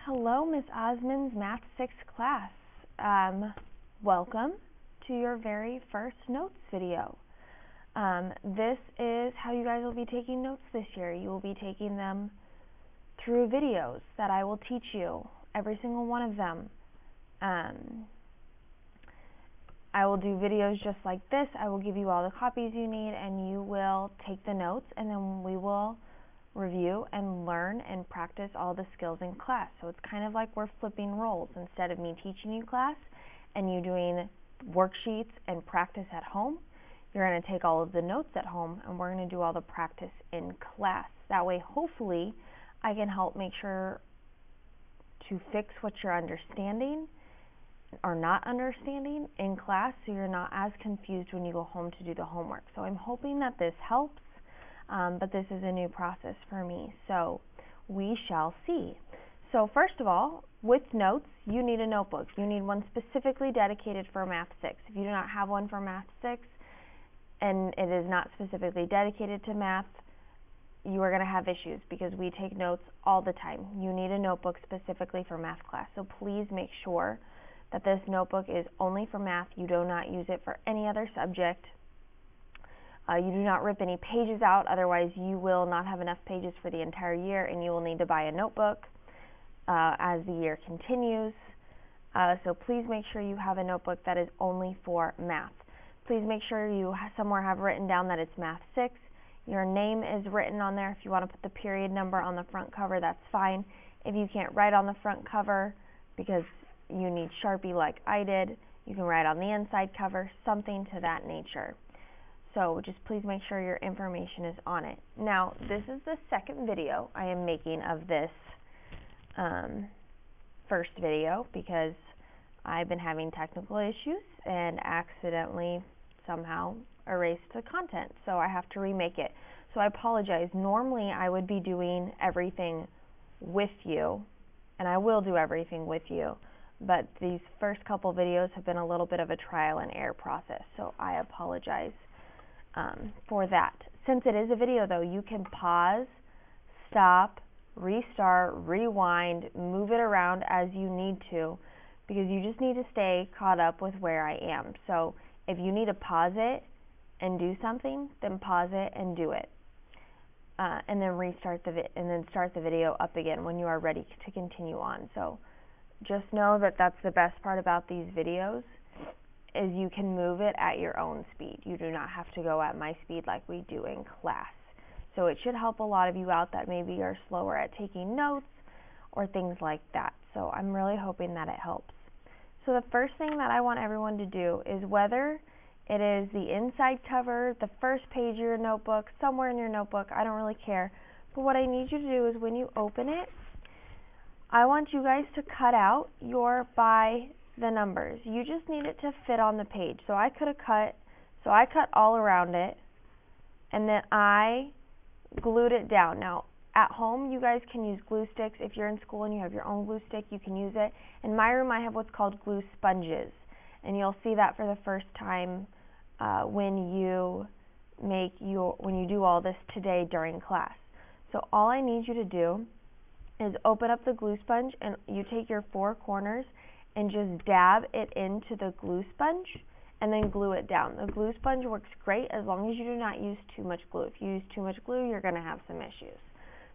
Hello, Miss Osmond's Math 6 class. Welcome to your very first notes video. This is how you guys will be taking notes this year. You will be taking them through videos that I will teach you, every single one of them. I will do videos just like this. I will give you all the copies you need, and you will take the notes, and then we will review and learn and practice all the skills in class. So it's kind of like we're flipping roles. Instead of me teaching you class and you doing worksheets and practice at home, you're going to take all of the notes at home and we're going to do all the practice in class. That way, hopefully, I can help make sure to fix what you're understanding or not understanding in class, so you're not as confused when you go home to do the homework. So I'm hoping that this helps. But this is a new process for me, so we shall see. So first of all, with notes, you need a notebook. You need one specifically dedicated for Math 6. If you do not have one for Math 6, and it is not specifically dedicated to math, you are going to have issues because we take notes all the time. You need a notebook specifically for math class, so please make sure that this notebook is only for math. You do not use it for any other subject. You do not rip any pages out, otherwise you will not have enough pages for the entire year and you will need to buy a notebook as the year continues. So please make sure you have a notebook that is only for math. Please make sure you somewhere have written down that it's Math 6. Your name is written on there. If you want to put the period number on the front cover, that's fine. If you can't write on the front cover because you need Sharpie like I did, you can write on the inside cover, something to that nature. So just please make sure your information is on it. Now, this is the second video I am making of this first video because I've been having technical issues and accidentally somehow erased the content, so I have to remake it. So I apologize. Normally I would be doing everything with you, and I will do everything with you, but these first couple videos have been a little bit of a trial and error process, so I apologize for that. Since it is a video though, you can pause, stop, restart, rewind, move it around as you need to, because you just need to stay caught up with where I am. So if you need to pause it and do something, then pause it and do it, and then restart and then start the video up again when you are ready to continue on. So just know that that's the best part about these videos, is you can move it at your own speed. You do not have to go at my speed like we do in class. So it should help a lot of you out that maybe are slower at taking notes or things like that. So I'm really hoping that it helps. So the first thing that I want everyone to do is, whether it is the inside cover, the first page of your notebook, somewhere in your notebook, I don't really care. But what I need you to do is, when you open it, I want you guys to cut out your by the numbers. You just need it to fit on the page. So I cut all around it, and then I glued it down. Now, at home, you guys can use glue sticks. If you're in school and you have your own glue stick, you can use it. In my room, I have what's called glue sponges, and you'll see that for the first time when you do all this today during class. So all I need you to do is open up the glue sponge, and you take your four corners and just dab it into the glue sponge and then glue it down. The glue sponge works great as long as you do not use too much glue. If you use too much glue, you're going to have some issues.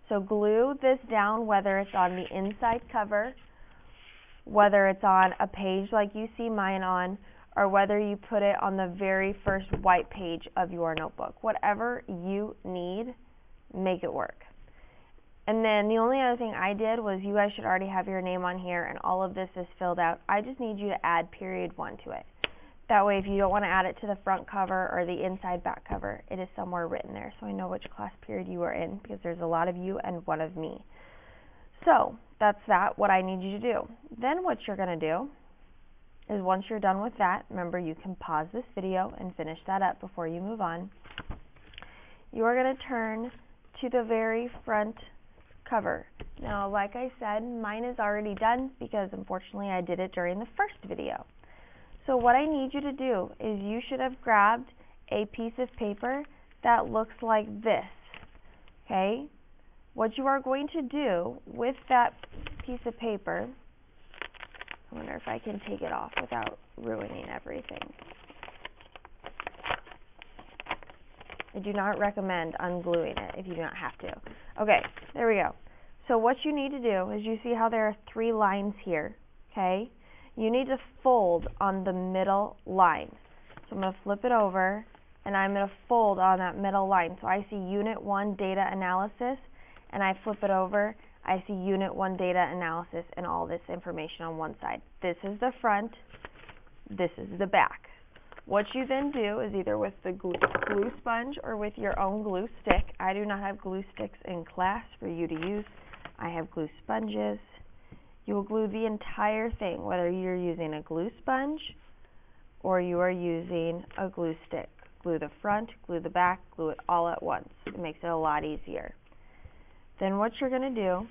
So glue this down, whether it's on the inside cover, whether it's on a page like you see mine on, or whether you put it on the very first white page of your notebook. Whatever you need, make it work. And then the only other thing I did was, you guys should already have your name on here and all of this is filled out. I just need you to add period 1 to it. That way, if you don't want to add it to the front cover or the inside back cover, it is somewhere written there, so I know which class period you are in, because there's a lot of you and one of me. So that's what I need you to do. Then what you're going to do is, once you're done with that, remember, you can pause this video and finish that up before you move on. You are going to turn to the very front cover. Now, like I said, mine is already done because unfortunately I did it during the first video. So what I need you to do is, you should have grabbed a piece of paper that looks like this, okay? What you are going to do with that piece piece of paper. I wonder if I can take it off without ruining everything. I do not recommend ungluing it if you do not have to. Okay, there we go. So what you need to do is, you see how there are 3 lines here, okay? You need to fold on the middle line. So I'm going to flip it over, and I'm going to fold on that middle line. So I see Unit 1 Data Analysis, and I flip it over, I see Unit 1 Data Analysis and all this information on one side. This is the front, this is the back. What you then do is, either with the glue sponge or with your own glue stick. I do not have glue sticks in class for you to use. I have glue sponges. You will glue the entire thing, whether you're using a glue sponge or you are using a glue stick. Glue the front, glue the back, glue it all at once. It makes it a lot easier. Then what you're going to do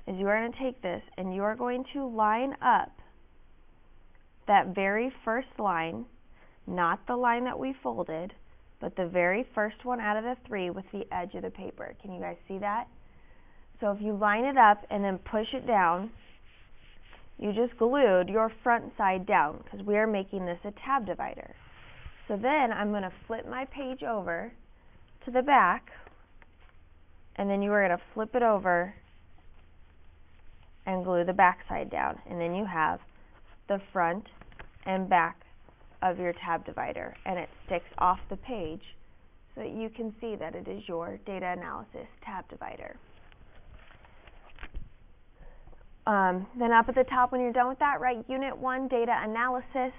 is, you are going to take this and you are going to line up that very first line, not the line that we folded, but the very first one out of the 3 with the edge of the paper. Can you guys see that? So if you line it up and then push it down, you just glued your front side down, because we are making this a tab divider. So then I'm going to flip my page over to the back, and then you are going to flip it over and glue the back side down, and then you have the front and back of your tab divider, and it sticks off the page so that you can see that it is your data analysis tab divider. Then up at the top, when you're done with that, write Unit 1 Data Analysis,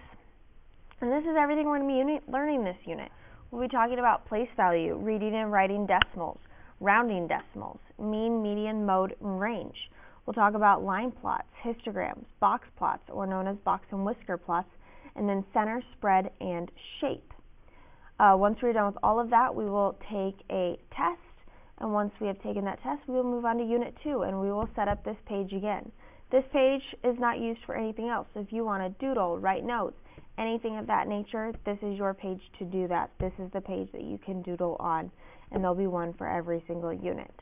and this is everything we're going to be learning this unit. We'll be talking about place value, reading and writing decimals, rounding decimals, mean, median, mode, and range. We'll talk about line plots, histograms, box plots, or known as box and whisker plots, and then center, spread, and shape. Once we're done with all of that, we will take a test, and once we have taken that test, we will move on to Unit 2, and we will set up this page again. This page is not used for anything else. If you want to doodle, write notes, anything of that nature, this is your page to do that. This is the page that you can doodle on, and there'll be one for every single unit.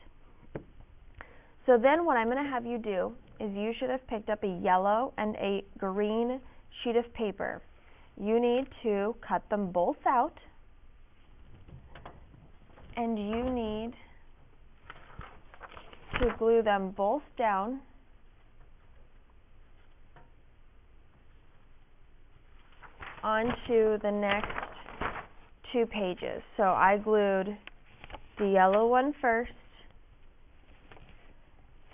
So then what I'm going to have you do is, you should have picked up a yellow and a green sheet of paper. You need to cut them both out, and you need to glue them both down onto the next 2 pages. So I glued the yellow one first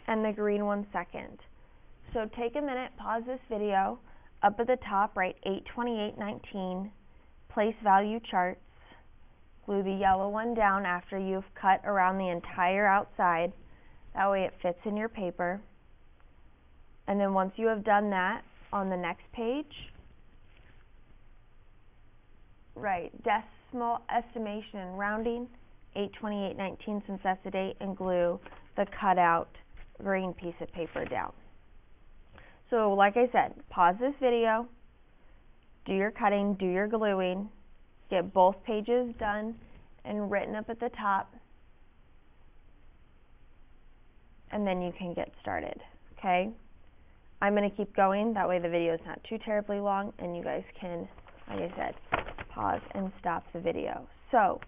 and the green one second. So take a minute, pause this video. Up at the top, write 82819, place value charts. Glue the yellow one down after you've cut around the entire outside. That way it fits in your paper. And then once you have done that, on the next page, write decimal estimation and rounding, 82819 since that's the date, and glue the cutout green piece of paper down. So like I said, pause this video, do your cutting, do your gluing, get both pages done and written up at the top, and then you can get started, okay? I'm going to keep going, that way the video is not too terribly long and you guys can, like I said, pause and stop the video. So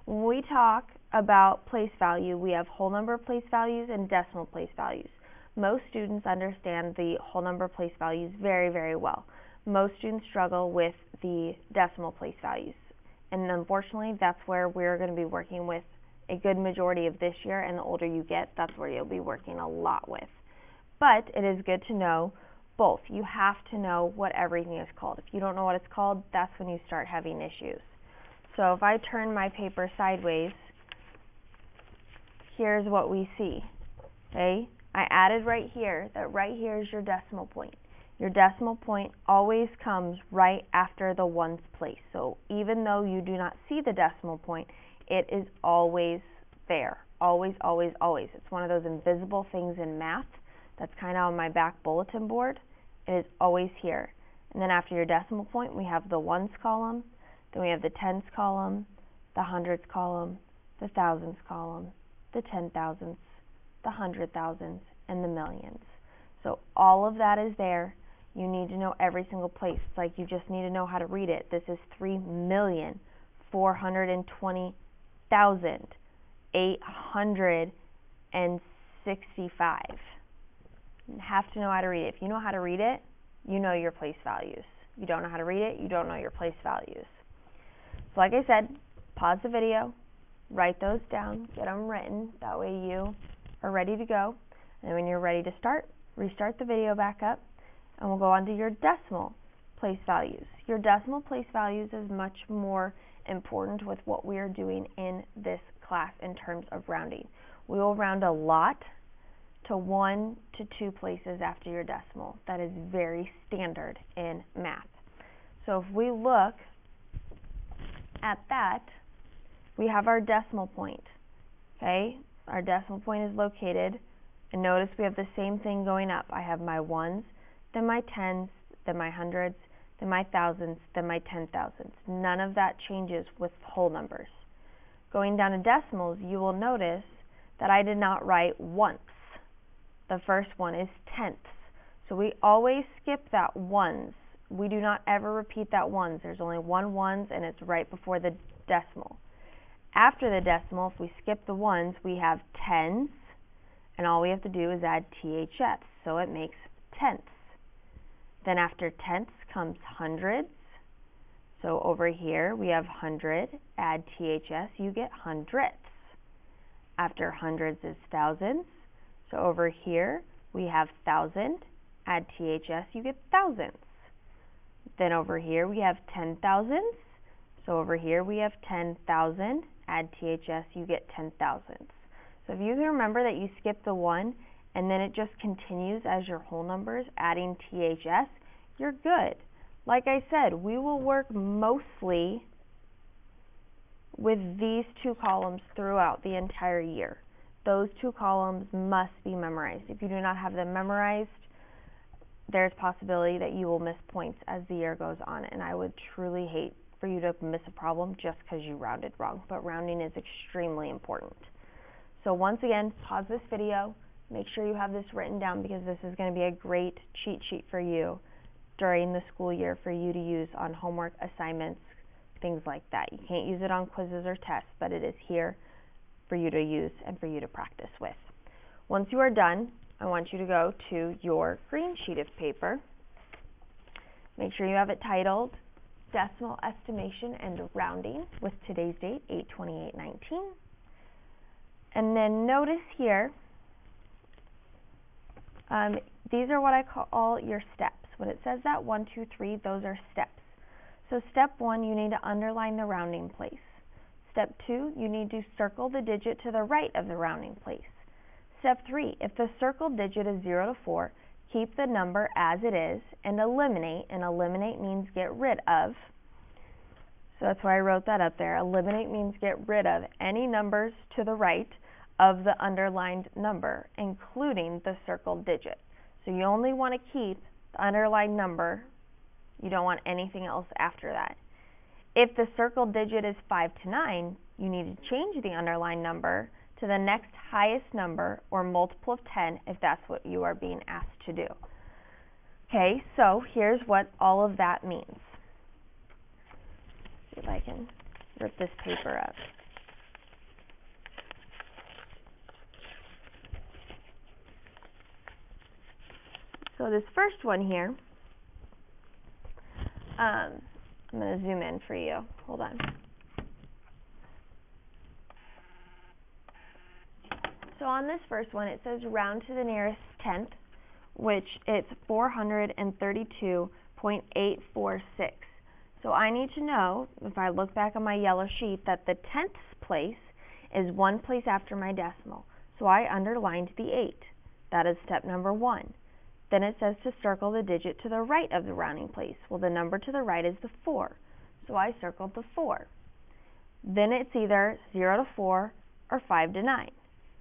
when we talk about place value, we have whole number place values and decimal place values. Most students understand the whole number place values very, very well. Most students struggle with the decimal place values. And unfortunately, that's where we're going to be working with a good majority of this year, and the older you get, that's where you'll be working a lot with. But it is good to know both. You have to know what everything is called. If you don't know what it's called, that's when you start having issues. So if I turn my paper sideways, here's what we see, okay? I added right here that right here is your decimal point. Your decimal point always comes right after the ones place. So even though you do not see the decimal point, it is always there. Always, always, always. It's one of those invisible things in math that's kind of on my back bulletin board. It is always here. And then after your decimal point, we have the ones column, then we have the tens column, the hundreds column, the thousands column, the 10,000ths, the the 100,000s, and the millions. So all of that is there. You need to know every single place. It's like you just need to know how to read it. This is 3,420,865. You have to know how to read it. If you know how to read it, you know your place values. You don't know how to read it, you don't know your place values. So like I said, pause the video, write those down, get them written. That way you are ready to go. And when you're ready to start, restart the video back up, and we'll go on to your decimal place values. Your decimal place values is much more important with what we are doing in this class in terms of rounding. We will round a lot to 1 to 2 places after your decimal. That is very standard in math. So if we look at that, we have our decimal point. Okay, our decimal point is located, and notice we have the same thing going up. I have my ones, then my tens, then my hundreds, then my thousands, then my 10,000s. None of that changes with whole numbers. Going down to decimals, you will notice that I did not write once. The first one is tenths. So we always skip that ones. We do not ever repeat that ones. There's only one ones, and it's right before the decimal. After the decimal, if we skip the ones, we have tens, and all we have to do is add THS, so it makes tenths. Then after tenths comes hundreds. So over here we have 100, add THS, you get hundredths. After hundreds is thousands. So over here we have 1,000, add THS, you get thousands. Then over here we have 10,000s. So over here we have 10,000, add THS, you get 10,000s. So if you can remember that you skip the 1 and then it just continues as your whole numbers, adding THS, you're good. Like I said, we will work mostly with these 2 columns throughout the entire year. Those 2 columns must be memorized. If you do not have them memorized, there's possibility that you will miss points as the year goes on, and I would truly hate for you to miss a problem just because you rounded wrong, but rounding is extremely important. So once again, pause this video, make sure you have this written down because this is going to be a great cheat sheet for you during the school year for you to use on homework, assignments, things like that. You can't use it on quizzes or tests, but it is here for you to use and for you to practice with. Once you are done, I want you to go to your green sheet of paper. Make sure you have it titled Decimal Estimation and Rounding with today's date, 8/28/19. And then notice here, these are what I call your steps. When it says that 1, 2, 3, those are steps. So step 1, you need to underline the rounding place. Step 2, you need to circle the digit to the right of the rounding place. Step 3, if the circled digit is 0 to 4, keep the number as it is and eliminate means get rid of. So that's why I wrote that up there. Eliminate means get rid of any numbers to the right of the underlined number, including the circled digit. So you only want to keep the underlined number. You don't want anything else after that. If the circled digit is 5 to 9, you need to change the underlined number to the next highest number or multiple of 10 if that's what you are being asked to do. Okay, so here's what all of that means. See if I can rip this paper up. So this first one here, I'm going to zoom in for you. Hold on. So on this first one, it says round to the nearest tenth, which it's 432.846. So I need to know, if I look back on my yellow sheet, that the tenths place is 1 place after my decimal. So I underlined the 8. That is step number 1. Then it says to circle the digit to the right of the rounding place. Well, the number to the right is the 4. So I circled the 4. Then it's either 0 to 4 or 5 to 9.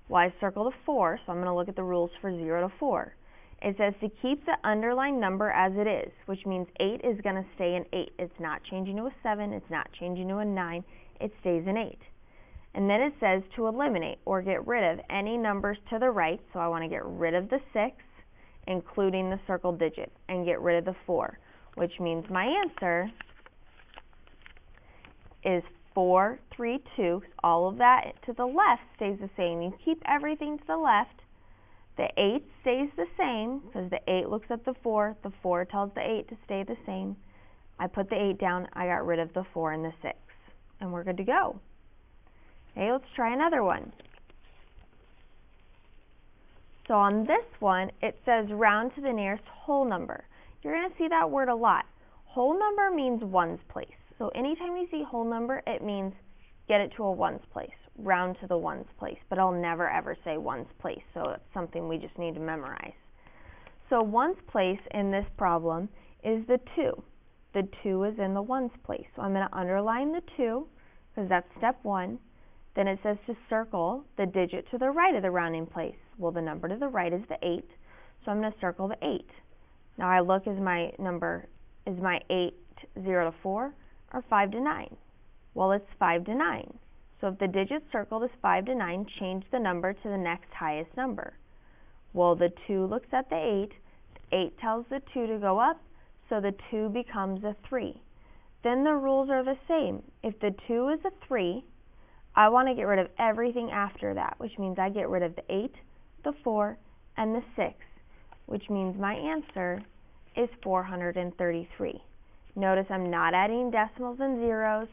Well, I circled a 4, so I'm going to look at the rules for 0 to 4. It says to keep the underlined number as it is, which means 8 is going to stay an 8. It's not changing to a 7. It's not changing to a 9. It stays an 8. And then it says to eliminate or get rid of any numbers to the right. So I want to get rid of the 6, including the circled digit, and get rid of the 4, which means my answer is 4, 3, 2. All of that to the left stays the same. You keep everything to the left. The 8 stays the same because the 8 looks at the 4 tells the 8 to stay the same. I put the 8 down, I got rid of the 4 and the 6, and we're good to go. Okay, let's try another one. So on this one, it says round to the nearest whole number. You're going to see that word a lot. Whole number means ones place. So anytime you see whole number, it means get it to a ones place, round to the ones place. But I'll never ever say ones place, so it's something we just need to memorize. So ones place in this problem is the 2. The 2 is in the ones place. So I'm going to underline the 2 because that's step 1. Then it says to circle the digit to the right of the rounding place. Well, the number to the right is the 8, so I'm going to circle the 8. Now I look, is my 8 0 to 4 or 5 to 9? Well, it's 5 to 9. So if the digit circled is 5 to 9, change the number to the next highest number. Well, the 2 looks at the 8. The 8 tells the 2 to go up, so the 2 becomes a 3. Then the rules are the same. If the 2 is a 3, I want to get rid of everything after that, which means I get rid of the 8, the 4, and the 6, which means my answer is 433. Notice I'm not adding decimals and zeros.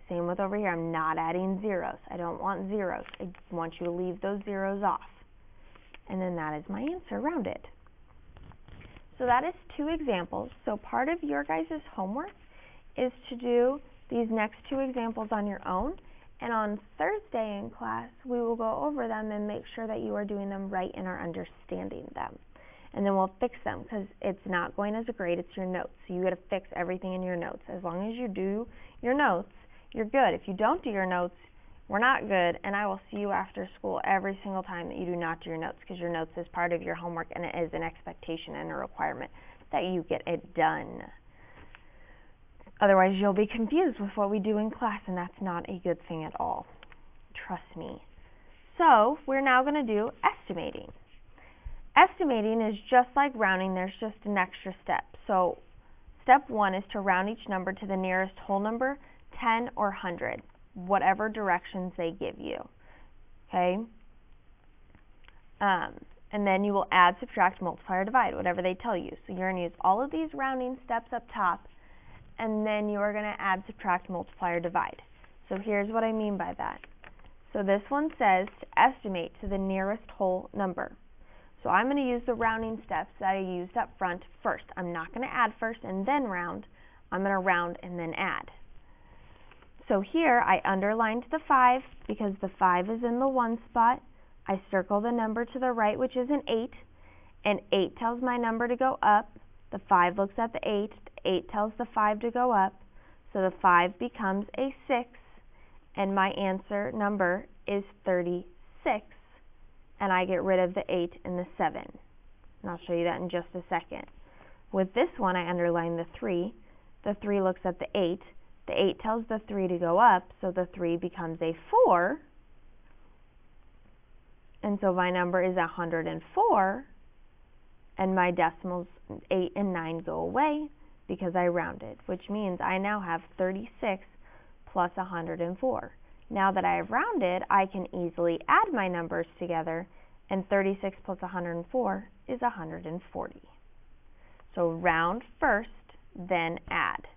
Same with over here, I'm not adding zeros. I don't want zeros. I want you to leave those zeros off. And then that is my answer, rounded. So that is 2 examples. So part of your guys' homework is to do these next 2 examples on your own. And on Thursday in class, we will go over them and make sure that you are doing them right and are understanding them. And then we'll fix them because it's not going as a grade, it's your notes. So you got to fix everything in your notes. As long as you do your notes, you're good. If you don't do your notes, we're not good, and I will see you after school every single time that you do not do your notes, because your notes is part of your homework and it is an expectation and a requirement that you get it done. Otherwise, you'll be confused with what we do in class, and that's not a good thing at all. Trust me. So, we're now going to do estimating. Estimating is just like rounding, there's just an extra step. So, step 1 is to round each number to the nearest whole number, 10 or 100, whatever directions they give you. Okay? And then you will add, subtract, multiply, or divide, whatever they tell you. So, you're going to use all of these rounding steps up top, and then you are going to add, subtract, multiply, or divide. So here's what I mean by that. So this one says to estimate to the nearest whole number. So I'm going to use the rounding steps that I used up front first. I'm not going to add first and then round. I'm going to round and then add. So here I underlined the 5 because the 5 is in the 1 spot. I circle the number to the right, which is an 8, and 8 tells my number to go up. The 5 looks at the 8. 8 tells the 5 to go up, so the 5 becomes a 6, and my answer number is 36, and I get rid of the 8 and the 7. And I'll show you that in just a second. With this one, I underline the 3. The 3 looks at the 8. The 8 tells the 3 to go up, so the 3 becomes a 4, and so my number is 104, and my decimals 8 and 9 go away, because I rounded, which means I now have 36 plus 104. Now that I have rounded, I can easily add my numbers together, and 36 plus 104 is 140. So round first, then add,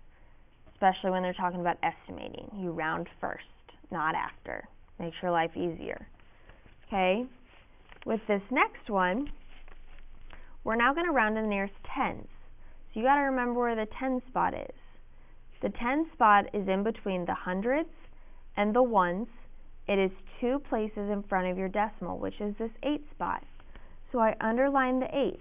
especially when they're talking about estimating. You round first, not after. Makes your life easier. Okay, with this next one, we're now going to round to the nearest tens. So you got to remember where the 10 spot is. The 10 spot is in between the hundreds and the ones. It is 2 places in front of your decimal, which is this 8 spot. So I underline the 8.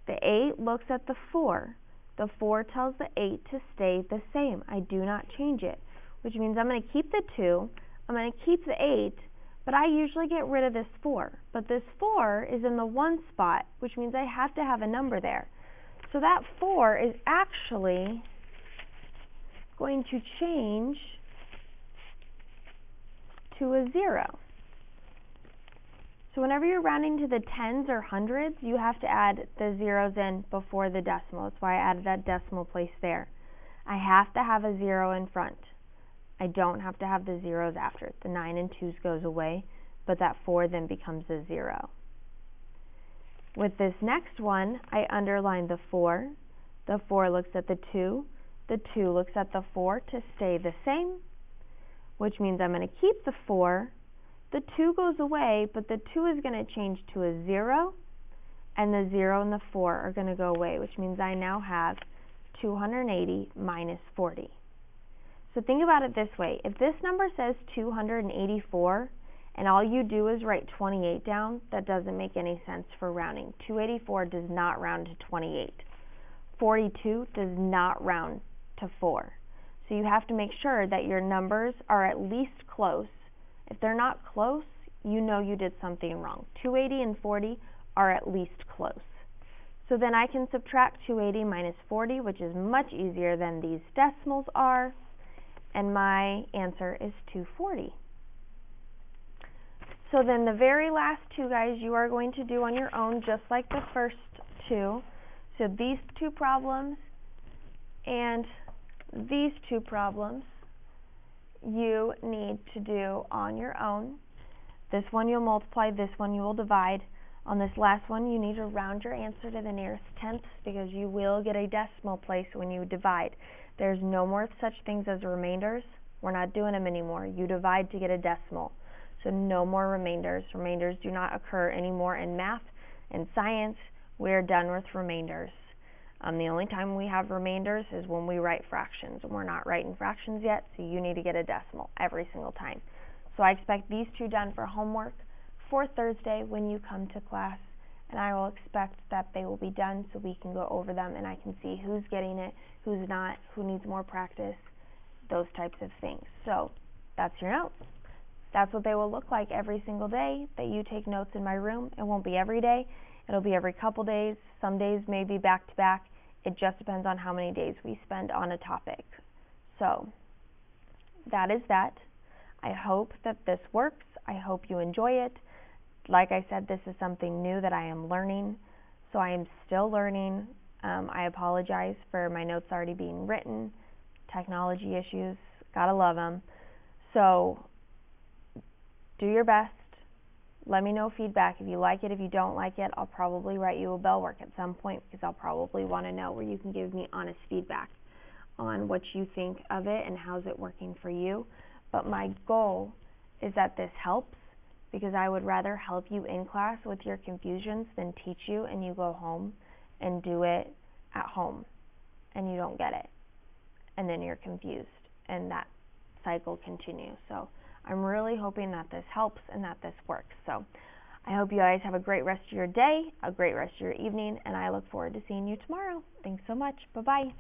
The 8 looks at the 4. The 4 tells the 8 to stay the same. I do not change it, which means I'm going to keep the 2, I'm going to keep the 8, but I usually get rid of this 4. But this 4 is in the 1 spot, which means I have to have a number there. So that 4 is actually going to change to a 0. So whenever you're rounding to the tens or hundreds, you have to add the zeros in before the decimal. That's why I added that decimal place there. I have to have a 0 in front. I don't have to have the zeros after it. The 9 and 2's goes away, but that 4 then becomes a 0. With this next one, I underline the 4. The 4 looks at the 2. The 2 looks at the 4 to stay the same, which means I'm going to keep the 4. The 2 goes away, but the 2 is going to change to a 0, and the 0 and the 4 are going to go away, which means I now have 280 minus 40. So think about it this way. If this number says 284, and all you do is write 28 down, that doesn't make any sense for rounding. 284 does not round to 28. 42 does not round to 4. So you have to make sure that your numbers are at least close. If they're not close, you know you did something wrong. 280 and 40 are at least close. So then I can subtract 280 minus 40, which is much easier than these decimals are, and my answer is 240. So then the very last two, guys, you are going to do on your own, just like the first two. So these two problems and these two problems you need to do on your own. This one you'll multiply, this one you will divide. On this last one, you need to round your answer to the nearest tenth because you will get a decimal place when you divide. There's no more such things as remainders. We're not doing them anymore. You divide to get a decimal. So no more remainders. Remainders do not occur anymore in math and science. We're done with remainders. The only time we have remainders is when we write fractions. We're not writing fractions yet, so you need to get a decimal every single time. So I expect these two done for homework for Thursday when you come to class, and I will expect that they will be done so we can go over them and I can see who's getting it, who's not, who needs more practice, those types of things. So that's your notes. That's what they will look like every single day that you take notes in my room. It won't be every day. It'll be every couple days. Some days may be back to back. It just depends on how many days we spend on a topic. So that is that. I hope that this works. I hope you enjoy it. Like I said, this is something new that I am learning, so I am still learning. I apologize for my notes already being written. Technology issues, gotta love them. So do your best. Let me know feedback if you like it. If you don't like it, I'll probably write you a bell work at some point because I'll probably want to know where you can give me honest feedback on what you think of it and how's it working for you. But my goal is that this helps because I would rather help you in class with your confusions than teach you and you go home and do it at home and you don't get it. And then you're confused and that cycle continues. So I'm really hoping that this helps and that this works. So I hope you guys have a great rest of your day, a great rest of your evening, and I look forward to seeing you tomorrow. Thanks so much. Bye-bye.